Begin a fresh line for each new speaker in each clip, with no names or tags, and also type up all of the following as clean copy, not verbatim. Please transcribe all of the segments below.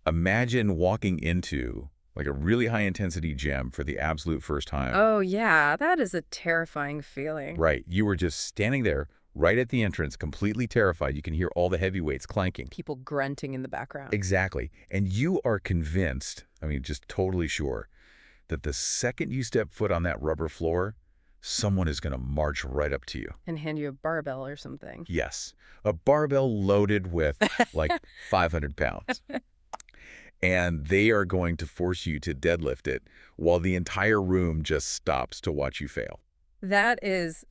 Imagine walking into like a really high-intensity gym for the absolute first time.
Oh, yeah, that is a terrifying feeling.
Right. You were just standing there right at the entrance, completely terrified. You can hear all the heavyweights clanking.
People grunting in the background.
Exactly. And you are convinced, I mean, just totally sure, that the second you step foot on that rubber floor, someone is going to march right up to you.
And hand you a barbell or something.
Yes. A barbell loaded with like 500 pounds. And they are going to force you to deadlift it while the entire room just stops to watch you fail.
That is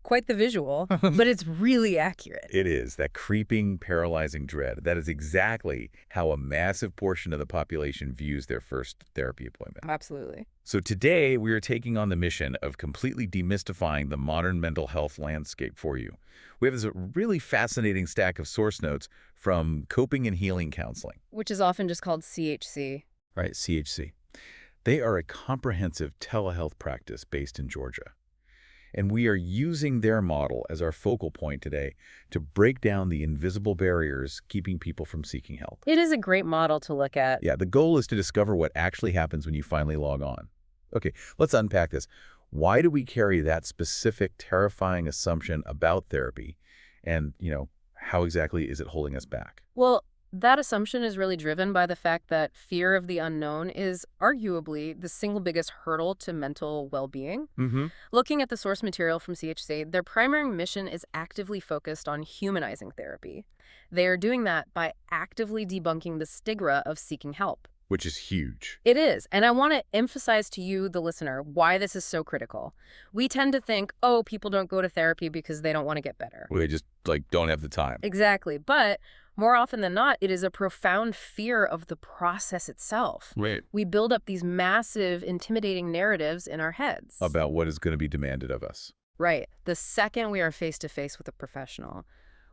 quite the visual, but it's really accurate.
It is, that creeping, paralyzing dread. That is exactly how a massive portion of the population views their first therapy appointment.
Absolutely.
So today, we are taking on the mission of completely demystifying the modern mental health landscape for you. We have this really fascinating stack of source notes from coping and healing counseling.
Which is often just called CHC.
Right, CHC. They are a comprehensive telehealth practice based in Georgia. And we are using their model as our focal point today to break down the invisible barriers keeping people from seeking help.
It is a great model to look at.
Yeah, the goal is to discover what actually happens when you finally log on. Okay, let's unpack this. Why do we carry that specific, terrifying assumption about therapy? And, how exactly is it holding us back?
Well, that assumption is really driven by the fact that fear of the unknown is arguably the single biggest hurdle to mental well-being.
Mm-hmm.
Looking at the source material from CHC, their primary mission is actively focused on humanizing therapy. They are doing that by actively debunking the stigma of seeking help.
Which is huge.
It is, and I want to emphasize to you, the listener, why this is so critical. We tend to think, oh, people don't go to therapy because they don't want to get better.
Well, they just, don't have the time.
Exactly, but more often than not, it is a profound fear of the process itself.
Right.
We build up these massive, intimidating narratives in our heads.
About what is going to be demanded of us.
Right. The second we are face-to-face with a professional,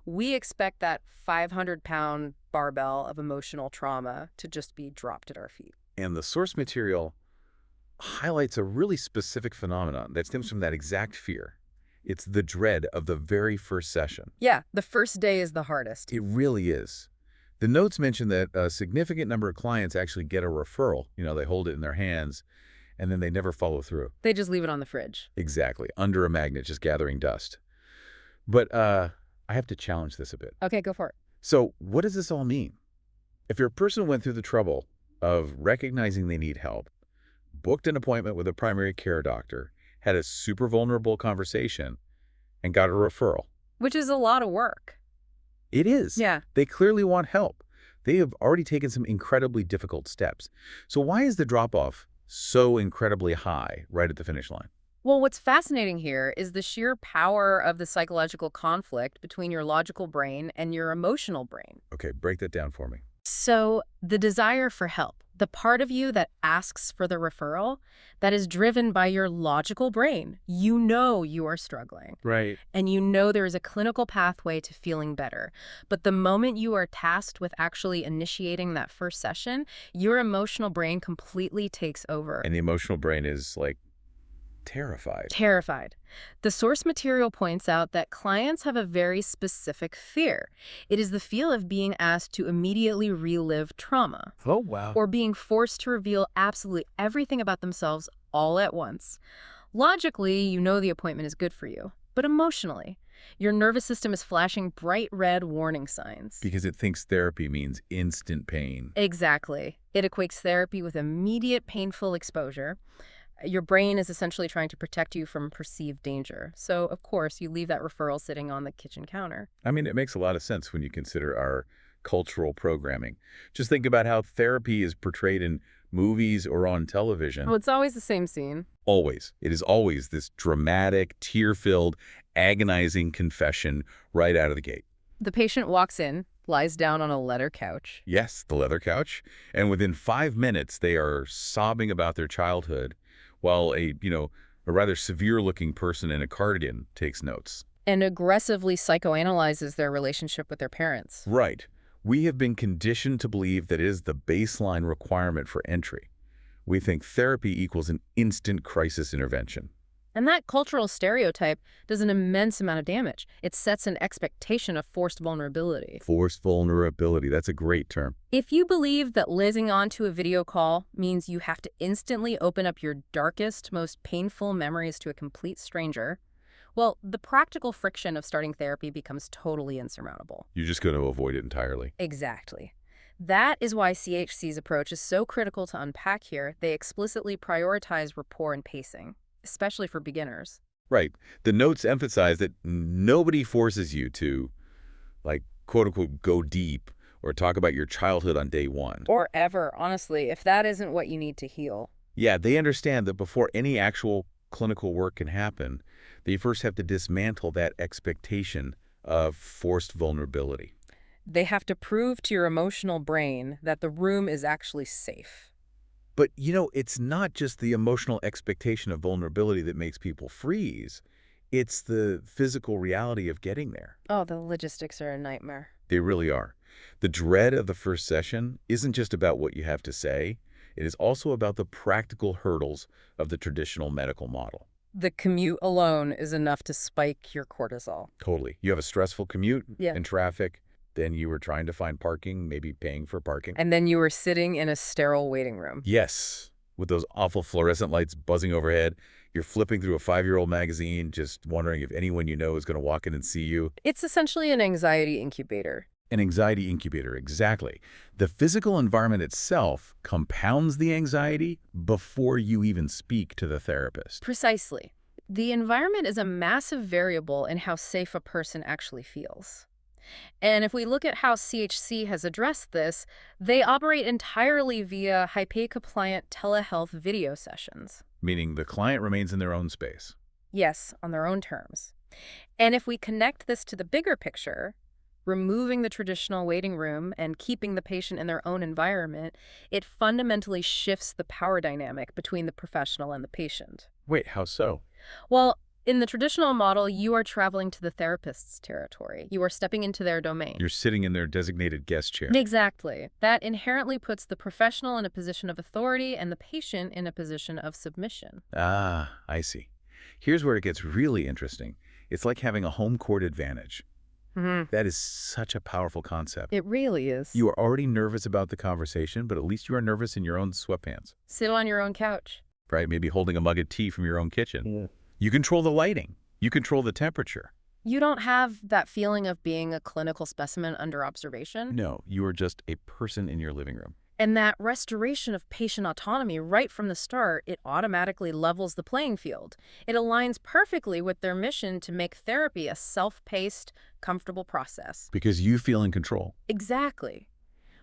we expect that 500-pound barbell of emotional trauma to just be dropped at our feet.
And the source material highlights a really specific phenomenon that stems from that exact fear. It's the dread of the very first session.
Yeah, the first day is the hardest.
It really is. The notes mention that a significant number of clients actually get a referral. They hold it in their hands, and then they never follow through.
They just leave it on the fridge.
Exactly, under a magnet, just gathering dust. But I have to challenge this a bit.
Okay, go for it.
So what does this all mean? If your person went through the trouble of recognizing they need help, booked an appointment with a primary care doctor, had a super vulnerable conversation, and got a referral.
Which is a lot of work.
It is.
Yeah.
They clearly want help. They have already taken some incredibly difficult steps. So why is the drop-off so incredibly high right at the finish line?
Well, what's fascinating here is the sheer power of the psychological conflict between your logical brain and your emotional brain.
Okay, break that down for me.
So the desire for help, the part of you that asks for the referral, that is driven by your logical brain. You know you are struggling.
Right.
And you know there is a clinical pathway to feeling better. But the moment you are tasked with actually initiating that first session, your emotional brain completely takes over.
And the emotional brain is terrified.
Terrified. The source material points out that clients have a very specific fear. It is the fear of being asked to immediately relive trauma.
Oh, wow.
Or being forced to reveal absolutely everything about themselves all at once. Logically, you know the appointment is good for you. But emotionally, your nervous system is flashing bright red warning signs.
Because it thinks therapy means instant pain.
Exactly. It equates therapy with immediate painful exposure. Your brain is essentially trying to protect you from perceived danger. So, of course, you leave that referral sitting on the kitchen counter.
I mean, it makes a lot of sense when you consider our cultural programming. Just think about how therapy is portrayed in movies or on television.
Well, it's always the same scene.
Always. It is always this dramatic, tear-filled, agonizing confession right out of the gate.
The patient walks in, lies down on a leather couch.
Yes, the leather couch. And within 5 minutes, they are sobbing about their childhood, while a rather severe-looking person in a cardigan takes notes.
And aggressively psychoanalyzes their relationship with their parents.
Right. We have been conditioned to believe that it is the baseline requirement for entry. We think therapy equals an instant crisis intervention.
And that cultural stereotype does an immense amount of damage. It sets an expectation of forced vulnerability.
Forced vulnerability, that's a great term.
If you believe that listening onto a video call means you have to instantly open up your darkest, most painful memories to a complete stranger, well, the practical friction of starting therapy becomes totally insurmountable.
You're just going to avoid it entirely.
Exactly. That is why CHC's approach is so critical to unpack here. They explicitly prioritize rapport and pacing, especially for beginners.
Right. The notes emphasize that nobody forces you to, like, quote-unquote, go deep or talk about your childhood on day one.
Or ever, honestly, if that isn't what you need to heal.
Yeah, they understand that before any actual clinical work can happen, they first have to dismantle that expectation of forced vulnerability.
They have to prove to your emotional brain that the room is actually safe.
But, it's not just the emotional expectation of vulnerability that makes people freeze. It's the physical reality of getting there.
Oh, the logistics are a nightmare.
They really are. The dread of the first session isn't just about what you have to say. It is also about the practical hurdles of the traditional medical model.
The commute alone is enough to spike your cortisol.
Totally. You have a stressful commute
Yeah.
in traffic, then you were trying to find parking, maybe paying for parking.
And then you were sitting in a sterile waiting room.
Yes, with those awful fluorescent lights buzzing overhead, you're flipping through a 5-year-old magazine, just wondering if anyone you know is going to walk in and see you.
It's essentially an anxiety incubator.
An anxiety incubator, exactly. The physical environment itself compounds the anxiety before you even speak to the therapist.
Precisely. The environment is a massive variable in how safe a person actually feels. And if we look at how CHC has addressed this, they operate entirely via HIPAA-compliant telehealth video sessions.
Meaning the client remains in their own space.
Yes, on their own terms. And if we connect this to the bigger picture, removing the traditional waiting room and keeping the patient in their own environment, it fundamentally shifts the power dynamic between the professional and the patient.
Wait, how so?
Well, in the traditional model, you are traveling to the therapist's territory. You are stepping into their domain.
You're sitting in their designated guest chair.
Exactly. That inherently puts the professional in a position of authority and the patient in a position of submission.
Ah, I see. Here's where it gets really interesting. It's like having a home court advantage. That is such a powerful concept.
It really is.
You are already nervous about the conversation, but at least you are nervous in your own sweatpants,
Sit on your own couch.
right? Maybe holding a mug of tea from your own kitchen.
Yeah.
You control the lighting. You control the temperature.
You don't have that feeling of being a clinical specimen under observation.
No, you are just a person in your living room.
And that restoration of patient autonomy right from the start, it automatically levels the playing field. It aligns perfectly with their mission to make therapy a self-paced, comfortable process.
Because you feel in control.
Exactly.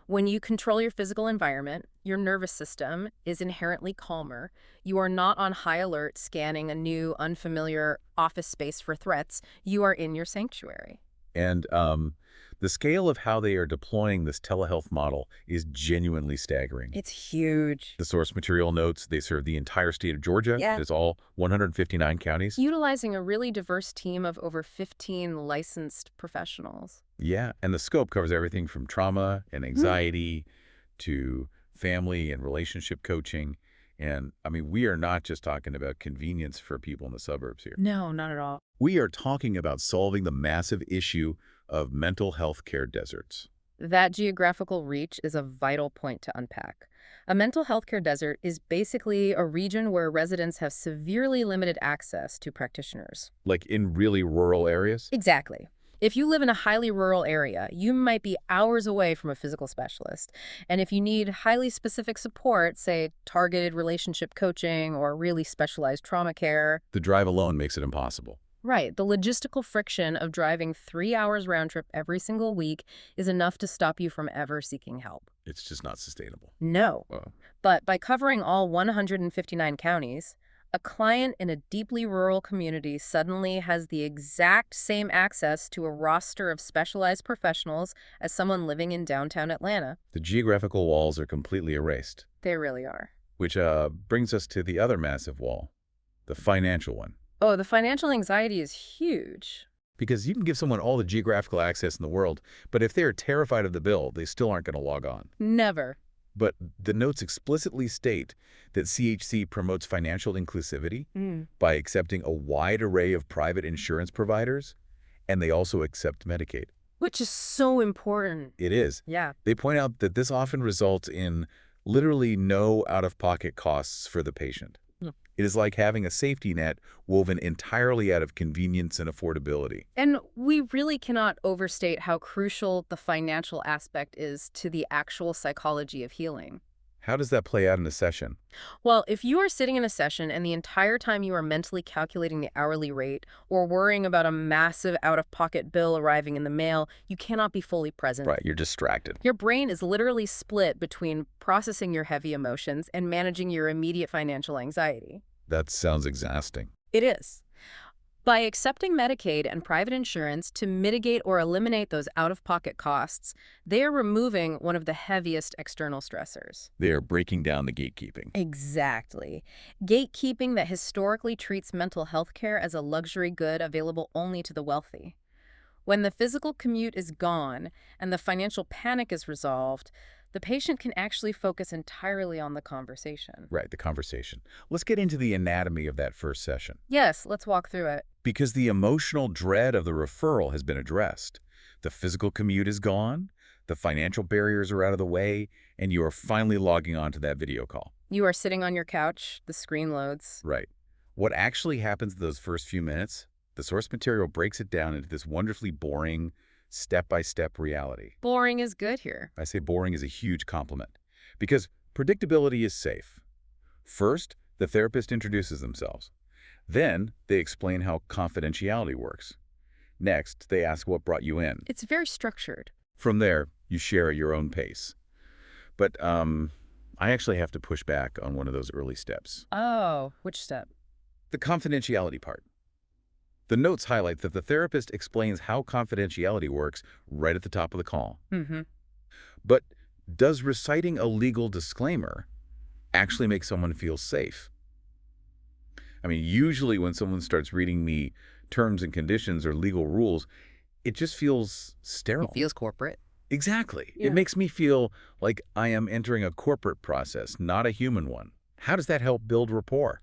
When you control your physical environment, your nervous system is inherently calmer. You are not on high alert scanning a new, unfamiliar office space for threats. You are in your sanctuary.
And the scale of how they are deploying this telehealth model is genuinely staggering.
It's huge.
The source material notes they serve the entire state of Georgia.
Yeah.
It's all 159 counties.
Utilizing a really diverse team of over 15 licensed professionals.
Yeah, and the scope covers everything from trauma and anxiety to family and relationship coaching. And, I mean, we are not just talking about convenience for people in the suburbs here.
No, not at all.
We are talking about solving the massive issue of mental health care deserts.
That geographical reach is a vital point to unpack. A mental health care desert is basically a region where residents have severely limited access to practitioners.
Like in really rural areas?
Exactly. If you live in a highly rural area, you might be hours away from a physical specialist. And if you need highly specific support, say targeted relationship coaching or really specialized trauma care.
The drive alone makes it impossible.
Right. The logistical friction of driving 3 hours round trip every single week is enough to stop you from ever seeking help.
It's just not sustainable.
No.
Wow.
But by covering all 159 counties, a client in a deeply rural community suddenly has the exact same access to a roster of specialized professionals as someone living in downtown Atlanta.
The geographical walls are completely erased,
They really are.
which brings us to the other massive wall, the financial one.
Oh, the financial anxiety is huge.
Because you can give someone all the geographical access in the world, but if they're terrified of the bill, they still aren't going to log on.
Never.
But the notes explicitly state that CHC promotes financial inclusivity
Mm.
by accepting a wide array of private insurance providers, and they also accept Medicaid.
Which is so important.
It is.
Yeah.
They point out that this often results in literally no out-of-pocket costs for the patient.
Hmm.
It is like having a safety net woven entirely out of convenience and affordability.
And we really cannot overstate how crucial the financial aspect is to the actual psychology of healing.
How does that play out in a session?
Well, if you are sitting in a session and the entire time you are mentally calculating the hourly rate or worrying about a massive out-of-pocket bill arriving in the mail, you cannot be fully present.
Right, you're distracted.
Your brain is literally split between processing your heavy emotions and managing your immediate financial anxiety.
That sounds exhausting.
It is. By accepting Medicaid and private insurance to mitigate or eliminate those out-of-pocket costs, they are removing one of the heaviest external stressors.
They are breaking down the gatekeeping.
Exactly. Gatekeeping that historically treats mental health care as a luxury good available only to the wealthy. When the physical commute is gone and the financial panic is resolved, the patient can actually focus entirely on the conversation.
Right, the conversation. Let's get into the anatomy of that first session.
Yes, let's walk through it.
Because the emotional dread of the referral has been addressed. The physical commute is gone, the financial barriers are out of the way, and you are finally logging on to that video call.
You are sitting on your couch, the screen loads.
Right. What actually happens in those first few minutes, the source material breaks it down into this wonderfully boring, step-by-step reality.
Boring is good here.
I say boring is a huge compliment, because predictability is safe. First, the therapist introduces themselves. Then, they explain how confidentiality works. Next, they ask what brought you in.
It's very structured.
From there, you share at your own pace. But I actually have to push back on one of those early steps.
Oh, which step?
The confidentiality part. The notes highlight that the therapist explains how confidentiality works right at the top of the call.
Mm-hmm.
But does reciting a legal disclaimer actually make someone feel safe? I mean, usually when someone starts reading me terms and conditions or legal rules, it just feels sterile.
It feels corporate.
Exactly.
Yeah.
It makes me feel like I am entering a corporate process, not a human one. How does that help build rapport?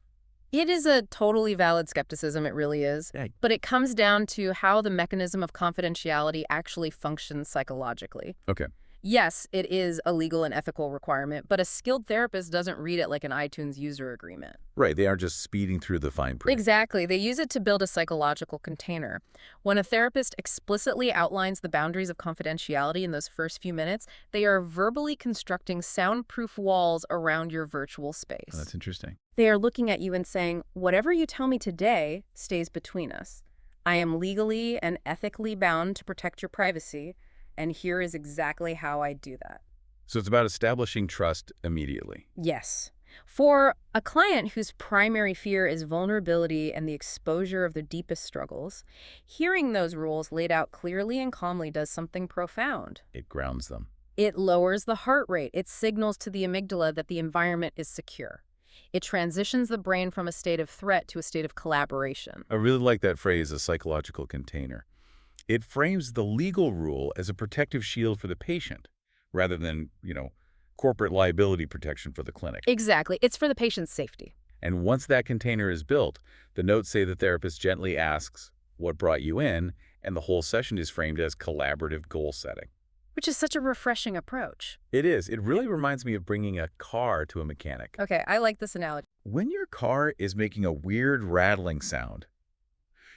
It is a totally valid skepticism, it really is.
Yeah.
But it comes down to how the mechanism of confidentiality actually functions psychologically.
Okay.
Yes, it is a legal and ethical requirement, but a skilled therapist doesn't read it like an iTunes user agreement.
Right. They aren't just speeding through the fine print.
Exactly. They use it to build a psychological container. When a therapist explicitly outlines the boundaries of confidentiality in those first few minutes, they are verbally constructing soundproof walls around your virtual space.
Oh, that's interesting.
They are looking at you and saying, whatever you tell me today stays between us. I am legally and ethically bound to protect your privacy, and here is exactly how I do that.
So it's about establishing trust immediately.
Yes. For a client whose primary fear is vulnerability and the exposure of their deepest struggles, hearing those rules laid out clearly and calmly does something profound.
It grounds them.
It lowers the heart rate. It signals to the amygdala that the environment is secure. It transitions the brain from a state of threat to a state of collaboration.
I really like that phrase, a psychological container. It frames the legal rule as a protective shield for the patient, rather than, corporate liability protection for the clinic.
Exactly. It's for the patient's safety.
And once that container is built, the notes say the therapist gently asks, what brought you in? And the whole session is framed as collaborative goal setting.
Which is such a refreshing approach.
It is. It really reminds me of bringing a car to a mechanic.
Okay, I like this analogy.
When your car is making a weird rattling sound,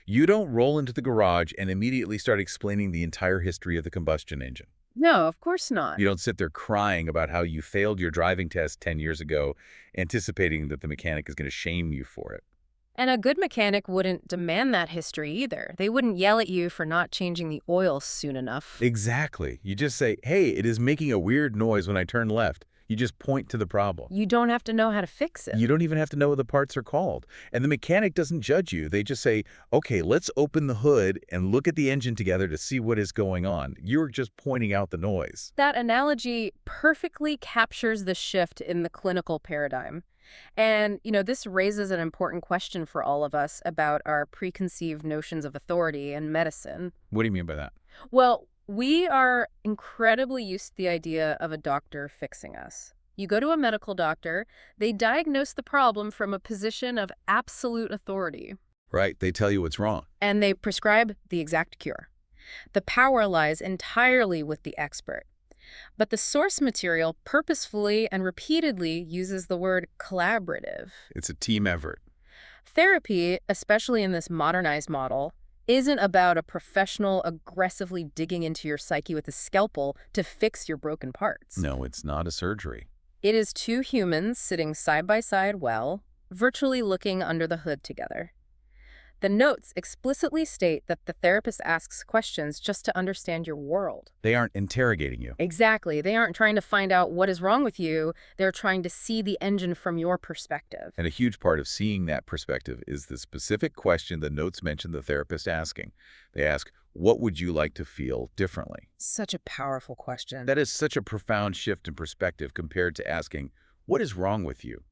you don't roll into the garage and immediately start explaining the entire history of the combustion engine.
No, of course not.
You don't sit there crying about how you failed your driving test 10 years ago, anticipating that the mechanic is going to shame you for it.
And a good mechanic wouldn't demand that history either. They wouldn't yell at you for not changing the oil soon enough.
Exactly. You just say, hey, it is making a weird noise when I turn left. You just point to the problem.
You don't have to know how to fix it.
You don't even have to know what the parts are called. And the mechanic doesn't judge you. They just say, okay, let's open the hood and look at the engine together to see what is going on. You're just pointing out the noise.
That analogy perfectly captures the shift in the clinical paradigm. And, this raises an important question for all of us about our preconceived notions of authority in medicine.
What do you mean by that?
Well, we are incredibly used to the idea of a doctor fixing us. You go to a medical doctor, they diagnose the problem from a position of absolute authority,
Right, they tell you what's wrong.
and they prescribe the exact cure. The power lies entirely with the expert. But the source material purposefully and repeatedly uses the word collaborative.
It's a team effort.
Therapy, especially in this modernized model, isn't about a professional aggressively digging into your psyche with a scalpel to fix your broken parts.
No, it's not a surgery.
It is two humans sitting side by side well, virtually looking under the hood together. The notes explicitly state that the therapist asks questions just to understand your world.
They aren't interrogating you.
Exactly. They aren't trying to find out what is wrong with you. They're trying to see the engine from your perspective.
And a huge part of seeing that perspective is the specific question the notes mention the therapist asking. They ask, what would you like to feel differently?
Such a powerful question.
That is such a profound shift in perspective compared to asking, what is wrong with you?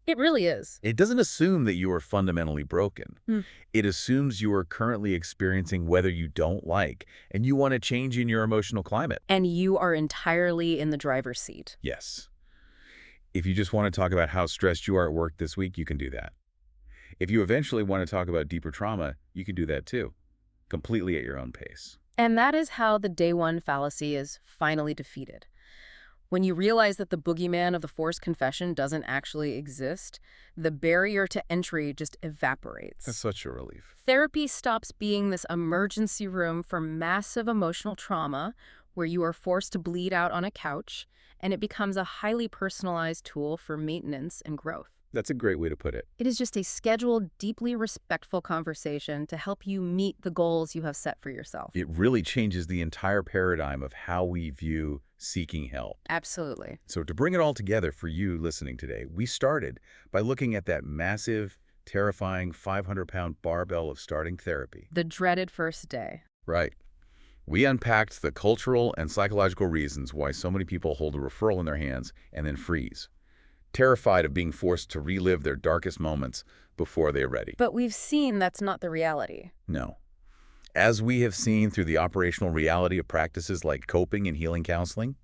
It really is.
It doesn't assume that you are fundamentally broken.
Hmm.
It assumes you are currently experiencing whether you don't like, and you want to change in your emotional climate.
And you are entirely in the driver's seat.
Yes. If you just want to talk about how stressed you are at work this week, you can do that. If you eventually want to talk about deeper trauma, you can do that too, completely at your own pace.
And that is how the day one fallacy is finally defeated. When you realize that the boogeyman of the forced confession doesn't actually exist, the barrier to entry just evaporates.
That's such a relief.
Therapy stops being this emergency room for massive emotional trauma where you are forced to bleed out on a couch, and it becomes a highly personalized tool for maintenance and growth.
That's a great way to put it.
It is just a scheduled, deeply respectful conversation to help you meet the goals you have set for yourself.
It really changes the entire paradigm of how we view seeking help.
Absolutely.
So to bring it all together for you listening today, we started by looking at that massive, terrifying 500-pound barbell of starting therapy.
The dreaded first day.
Right. We unpacked the cultural and psychological reasons why so many people hold a referral in their hands and then freeze, terrified of being forced to relive their darkest moments before they're ready.
But we've seen that's not the reality.
No. As we have seen through the operational reality of practices like coping and healing counseling,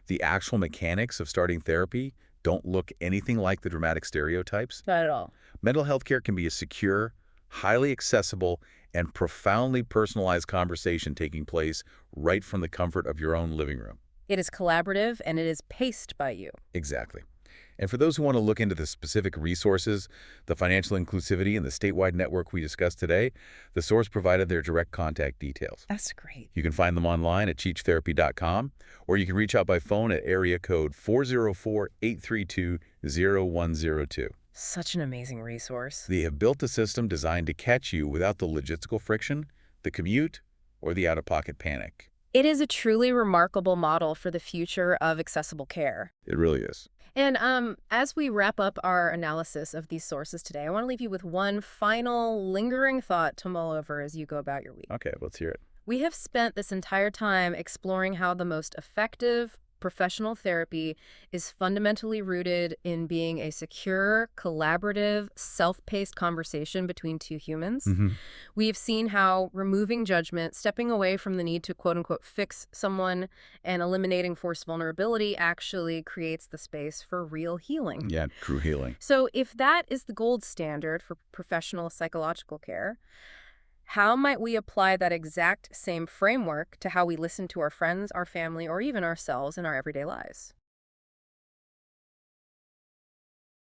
the actual mechanics of starting therapy don't look anything like the dramatic stereotypes.
Not at all.
Mental health care can be a secure, highly accessible, and profoundly personalized conversation taking place right from the comfort of your own living room.
It is collaborative and it is paced by you.
Exactly. And for those who want to look into the specific resources, the financial inclusivity, and the statewide network we discussed today, the source provided their direct contact details.
That's great.
You can find them online at cheechtherapy.com, or you can reach out by phone at area code 404-832-0102.
Such an amazing resource.
They have built a system designed to catch you without the logistical friction, the commute, or the out-of-pocket panic.
It is a truly remarkable model for the future of accessible care.
It really is.
And as we wrap up our analysis of these sources today, I want to leave you with one final lingering thought to mull over as you go about your week.
Okay, let's hear it.
We have spent this entire time exploring how the most effective professional therapy is fundamentally rooted in being a secure, collaborative, self-paced conversation between two humans. We've seen how removing judgment, stepping away from the need to quote-unquote fix someone, and eliminating forced vulnerability actually creates the space for real healing.
Yeah, true healing.
So if that is the gold standard for professional psychological care, how might we apply that exact same framework to how we listen to our friends, our family, or even ourselves in our everyday lives?